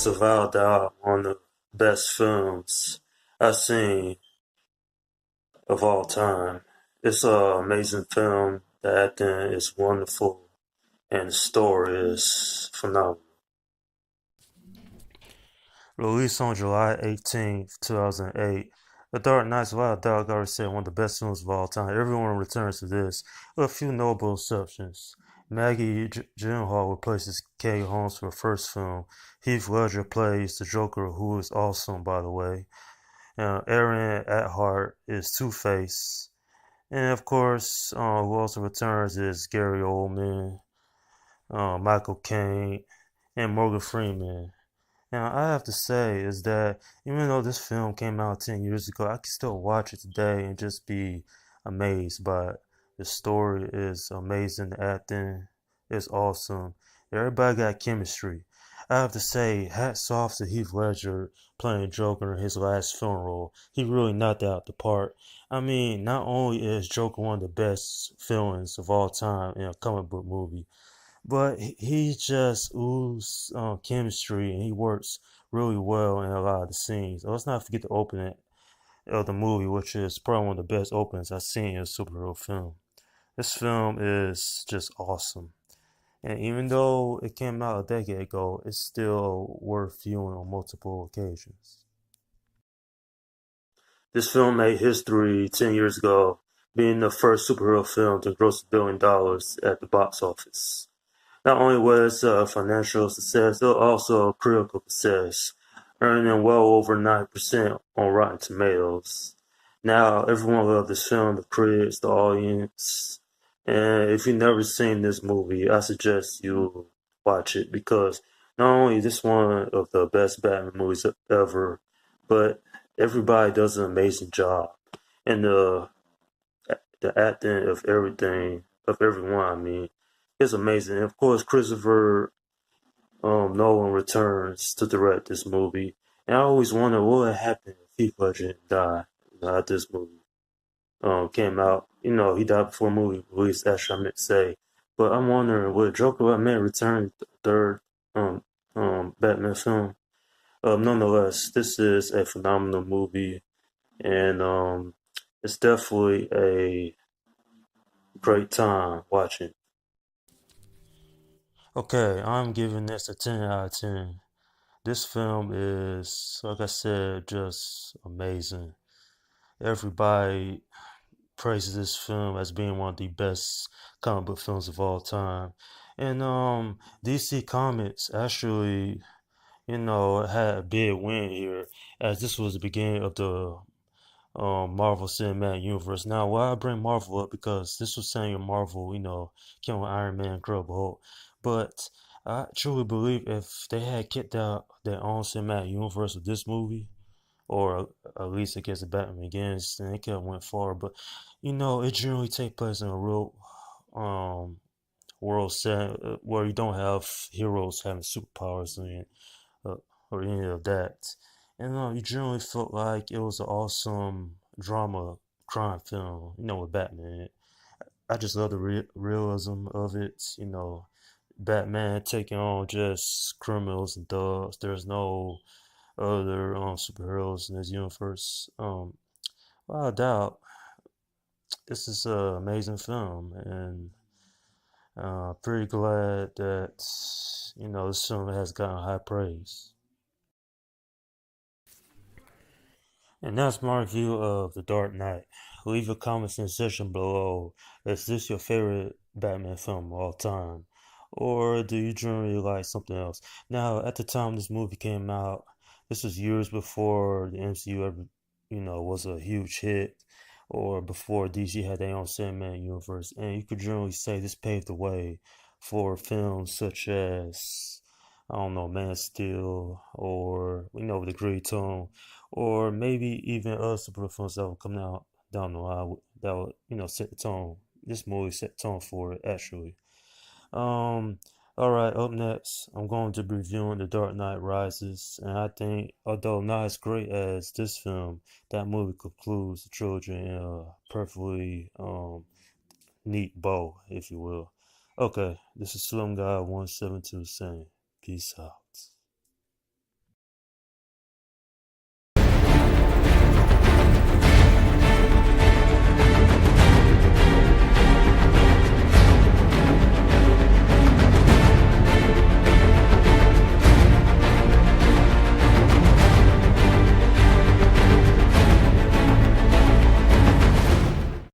It's without doubt one of the best films I've seen of all time. It's an amazing film. The acting is wonderful, and the story is phenomenal. Released on July 18th, 2008, The Dark Knight's without doubt, I already said, one of the best films of all time. Everyone returns to this, with a few notable exceptions. Maggie Gyllenhaal replaces Kate Holmes for the first film. Heath Ledger plays the Joker, who is awesome, by the way. Aaron Eckhart is Two-Face. And of course, who also returns is Gary Oldman, Michael Caine, and Morgan Freeman. Now, I have to say is that even though this film came out 10 years ago, I can still watch it today and just be amazed by it. The story is amazing, the acting is awesome. Everybody got chemistry. I have to say, hats off to Heath Ledger playing Joker in his last film role. He really knocked out the part. I mean, not only is Joker one of the best villains of all time in a comic book movie, but he just oozes chemistry and he works really well in a lot of the scenes. Let's not forget the opening of the movie, which is probably one of the best openings I've seen in a superhero film. This film is just awesome. And even though it came out a decade ago, it's still worth viewing on multiple occasions. This film made history 10 years ago, being the first superhero film to gross $1 billion at the box office. Not only was it a financial success, it was also a critical success, earning well over 9% on Rotten Tomatoes. Now, everyone loved this film, the critics, the audience. And if you've never seen this movie, I suggest you watch it because not only is this one of the best Batman movies ever, but everybody does an amazing job. And the acting of everything, of everyone, I mean, is amazing. And of course, Christopher Nolan returns to direct this movie. And I always wonder what would happen if Heath Ledger died after this movie came out. You know, he died before the movie released, actually, I meant to say. But I'm wondering, would Joker Batman return the third Batman film? Nonetheless, this is a phenomenal movie. And it's definitely a great time watching. Okay, I'm giving this a 10 out of 10. This film is, like I said, just amazing. Everybody praises this film as being one of the best comic book films of all time. And DC Comics actually, had a big win here as this was the beginning of the Marvel Cinematic Universe. Now, why I bring Marvel up because this was saying Marvel, came with Iron Man, Incredible Hulk, but I truly believe if they had kept out their own cinematic universe with this movie, or at least against the Batman Begins, then it could have went far. But it generally take place in a real um world set where you don't have heroes having superpowers uh, or any of that. And you generally felt like it was an awesome drama crime film, with Batman. I just love the realism of it, Batman taking on just criminals and thugs. There's no other superheroes in this universe. Without a doubt, this is an amazing film, and pretty glad that this film has gotten high praise. And that's my review of The Dark Knight. Leave a comment in the section below. Is this your favorite Batman film of all time? Or do you generally like something else? Now, at the time this movie came out, this was years before the MCU ever, was a huge hit, or before DC had their own cinematic universe. And you could generally say this paved the way for films such as, I don't know, Man of Steel, or, The Grey Tone, or maybe even other superhero films that will come out down the line that will, set the tone. This movie set the tone for it, actually. Um, all right, up next, I'm going to be reviewing The Dark Knight Rises, and I think, although not as great as this film, that movie concludes the trilogy in a perfectly neat bow, if you will. Okay, this is Slim Guy 172 saying, peace out.